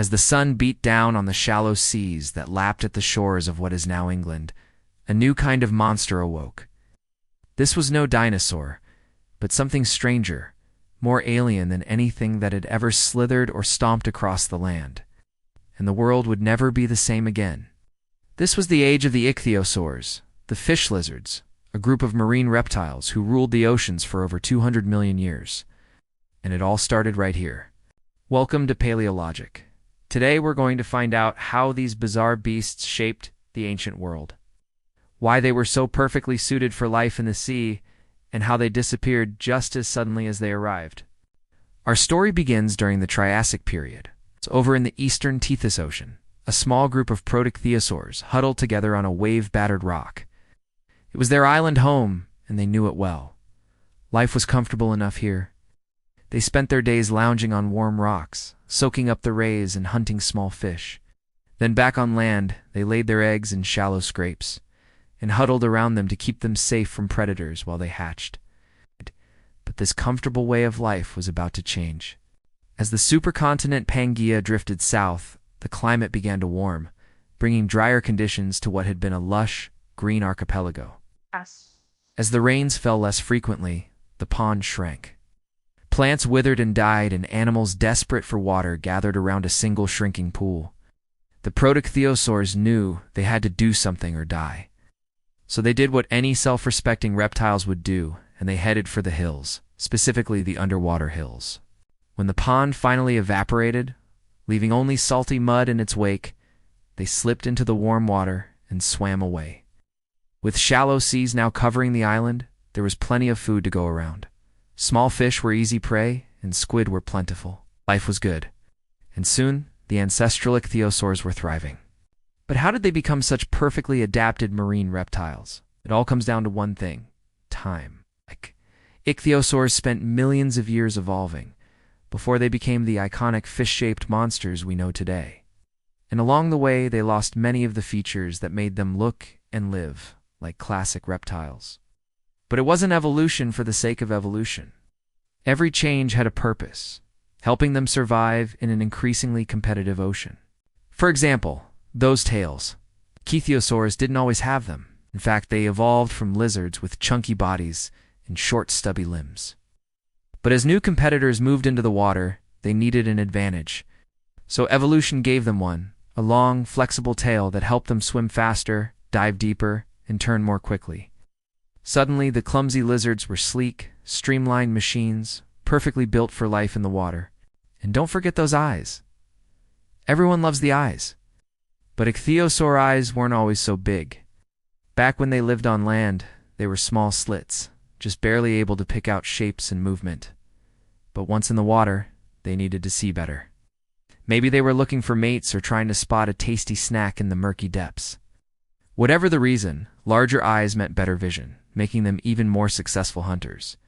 As the sun beat down on the shallow seas that lapped at the shores of what is now England, a new kind of monster awoke. This was no dinosaur, but something stranger, more alien than anything that had ever slithered or stomped across the land. And the world would never be the same again. This was the age of the Ichthyosaurs, the fish lizards, a group of marine reptiles who ruled the oceans for over 200 million years. And it all started right here. Welcome to Paleo Logic. Today we're going to find out how these bizarre beasts shaped the ancient world, why they were so perfectly suited for life in the sea, and how they disappeared just as suddenly as they arrived. Our story begins during the Triassic period. It's over in the eastern Tethys Ocean. A small group of Ichthyosaurs huddled together on a wave-battered rock. It was their island home, and they knew it well. Life was comfortable enough here. They spent their days lounging on warm rocks, soaking up the rays and hunting small fish. Then back on land, they laid their eggs in shallow scrapes, and huddled around them to keep them safe from predators while they hatched. But this comfortable way of life was about to change. As the supercontinent Pangaea drifted south, the climate began to warm, bringing drier conditions to what had been a lush, green archipelago. As the rains fell less frequently, the pond shrank. Plants withered and died, and animals desperate for water gathered around a single shrinking pool. The Ichthyosaurs knew they had to do something or die. So they did what any self-respecting reptiles would do, and they headed for the hills, specifically the underwater hills. When the pond finally evaporated, leaving only salty mud in its wake, they slipped into the warm water and swam away. With shallow seas now covering the island, there was plenty of food to go around. Small fish were easy prey, and squid were plentiful. Life was good, and soon the ancestral Ichthyosaurs were thriving. But how did they become such perfectly adapted marine reptiles? It all comes down to one thing: time. Ichthyosaurs spent millions of years evolving before they became the iconic fish-shaped monsters we know today. And along the way, they lost many of the features that made them look and live like classic reptiles. But it wasn't evolution for the sake of evolution. Every change had a purpose, helping them survive in an increasingly competitive ocean. For example, those tails. Ichthyosaurs didn't always have them. In fact, they evolved from lizards with chunky bodies and short, stubby limbs. But as new competitors moved into the water, they needed an advantage. So evolution gave them one, a long, flexible tail that helped them swim faster, dive deeper, and turn more quickly. Suddenly, the clumsy lizards were sleek, streamlined machines, perfectly built for life in the water. And don't forget those eyes. Everyone loves the eyes. But ichthyosaur eyes weren't always so big. Back when they lived on land, they were small slits, just barely able to pick out shapes and movement. But once in the water, they needed to see better. Maybe they were looking for mates or trying to spot a tasty snack in the murky depths. Whatever the reason, larger eyes meant better vision, making them even more successful hunters.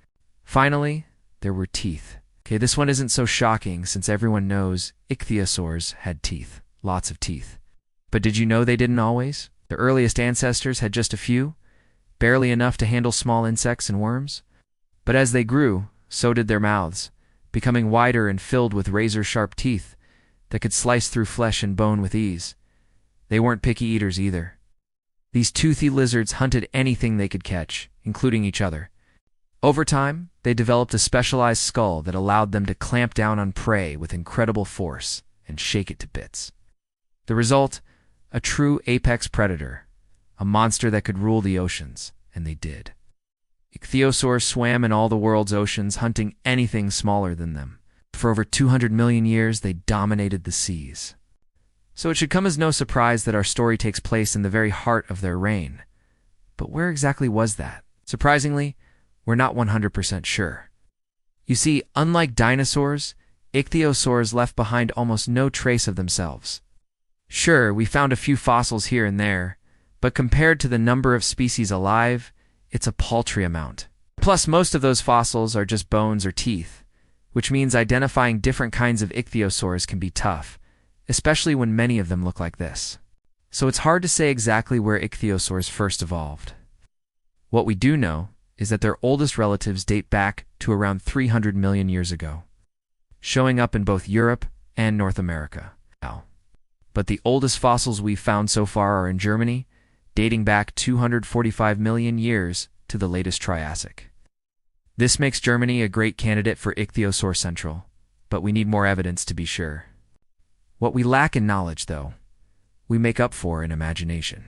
Finally, there were teeth. Okay, this one isn't so shocking since everyone knows ichthyosaurs had teeth, lots of teeth. But did you know they didn't always? Their earliest ancestors had just a few, barely enough to handle small insects and worms. But as they grew, so did their mouths, becoming wider and filled with razor-sharp teeth that could slice through flesh and bone with ease. They weren't picky eaters either. These toothy lizards hunted anything they could catch, including each other. Over time, they developed a specialized skull that allowed them to clamp down on prey with incredible force and shake it to bits. The result? A true apex predator, a monster that could rule the oceans, and they did. Ichthyosaurs swam in all the world's oceans, hunting anything smaller than them. For over 200 million years, they dominated the seas. So it should come as no surprise that our story takes place in the very heart of their reign. But where exactly was that? Surprisingly, we're not 100% sure. You see, unlike dinosaurs, ichthyosaurs left behind almost no trace of themselves. Sure, we found a few fossils here and there, but compared to the number of species alive, it's a paltry amount. Plus, most of those fossils are just bones or teeth, which means identifying different kinds of ichthyosaurs can be tough, especially when many of them look like this. So it's hard to say exactly where ichthyosaurs first evolved. What we do know is that their oldest relatives date back to around 300 million years ago, showing up in both Europe and North America. But the oldest fossils we've found so far are in Germany, dating back 245 million years to the latest Triassic. This makes Germany a great candidate for Ichthyosaur Central, but we need more evidence to be sure. What we lack in knowledge, though, we make up for in imagination.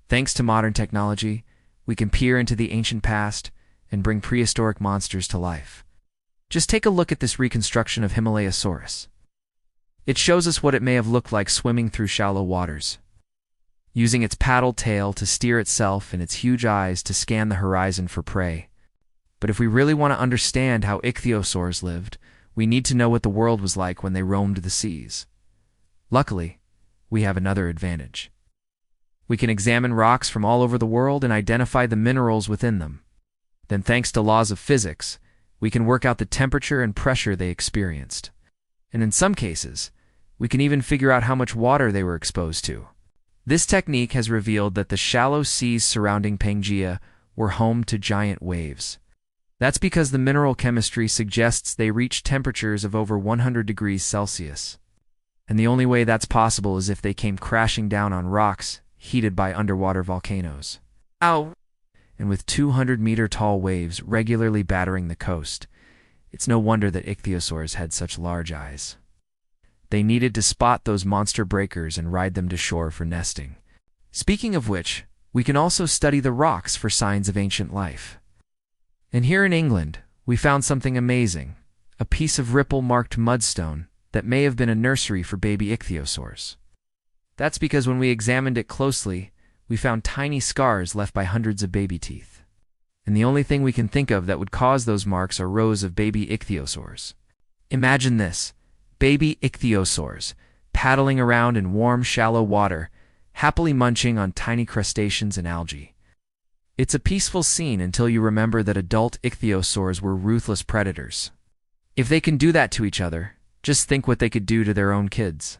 Thanks to modern technology, we can peer into the ancient past and bring prehistoric monsters to life. Just take a look at this reconstruction of Himalayasaurus. It shows us what it may have looked like swimming through shallow waters, using its paddle tail to steer itself and its huge eyes to scan the horizon for prey. But if we really want to understand how ichthyosaurs lived, we need to know what the world was like when they roamed the seas. Luckily, we have another advantage. We can examine rocks from all over the world and identify the minerals within them. Then, thanks to laws of physics, we can work out the temperature and pressure they experienced. And in some cases, we can even figure out how much water they were exposed to. This technique has revealed that the shallow seas surrounding Pangaea were home to giant waves. That's because the mineral chemistry suggests they reach temperatures of over 100 degrees Celsius. And the only way that's possible is if they came crashing down on rocks heated by underwater volcanoes. Ow! And with 200-meter-tall waves regularly battering the coast, it's no wonder that ichthyosaurs had such large eyes. They needed to spot those monster breakers and ride them to shore for nesting. Speaking of which, we can also study the rocks for signs of ancient life. And here in England, we found something amazing, a piece of ripple-marked mudstone that may have been a nursery for baby ichthyosaurs. That's because when we examined it closely, we found tiny scars left by hundreds of baby teeth. And the only thing we can think of that would cause those marks are rows of baby ichthyosaurs. Imagine this, baby ichthyosaurs, paddling around in warm, shallow water, happily munching on tiny crustaceans and algae. It's a peaceful scene until you remember that adult ichthyosaurs were ruthless predators. If they can do that to each other, just think what they could do to their own kids.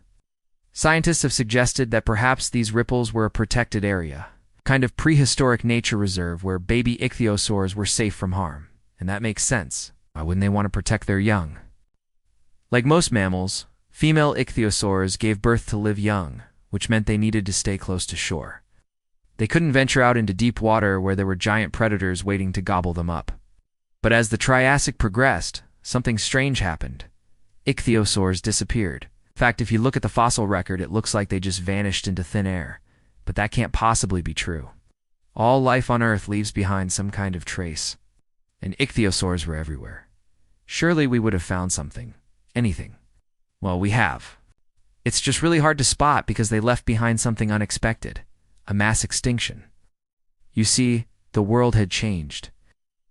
Scientists have suggested that perhaps these ripples were a protected area, a kind of prehistoric nature reserve where baby ichthyosaurs were safe from harm. And that makes sense. Why wouldn't they want to protect their young? Like most mammals, female ichthyosaurs gave birth to live young, which meant they needed to stay close to shore. They couldn't venture out into deep water where there were giant predators waiting to gobble them up. But as the Triassic progressed, something strange happened. Ichthyosaurs disappeared. In fact, if you look at the fossil record, it looks like they just vanished into thin air. But that can't possibly be true. All life on Earth leaves behind some kind of trace. And ichthyosaurs were everywhere. Surely we would have found something. Anything. Well, we have. It's just really hard to spot because they left behind something unexpected. A mass extinction. You see, the world had changed.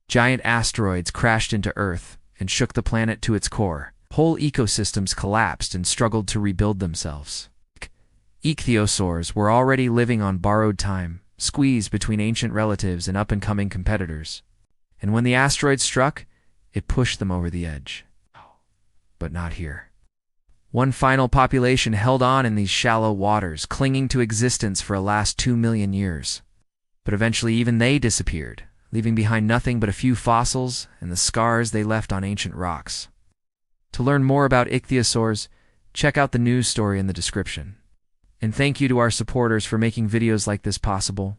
Giant asteroids crashed into Earth and shook the planet to its core. Whole ecosystems collapsed and struggled to rebuild themselves. Ichthyosaurs were already living on borrowed time, squeezed between ancient relatives and up-and-coming competitors. And when the asteroid struck, it pushed them over the edge. But not here. One final population held on in these shallow waters, clinging to existence for a last 2 million years. But eventually even they disappeared, leaving behind nothing but a few fossils and the scars they left on ancient rocks. To learn more about ichthyosaurs, check out the news story in the description. And thank you to our supporters for making videos like this possible.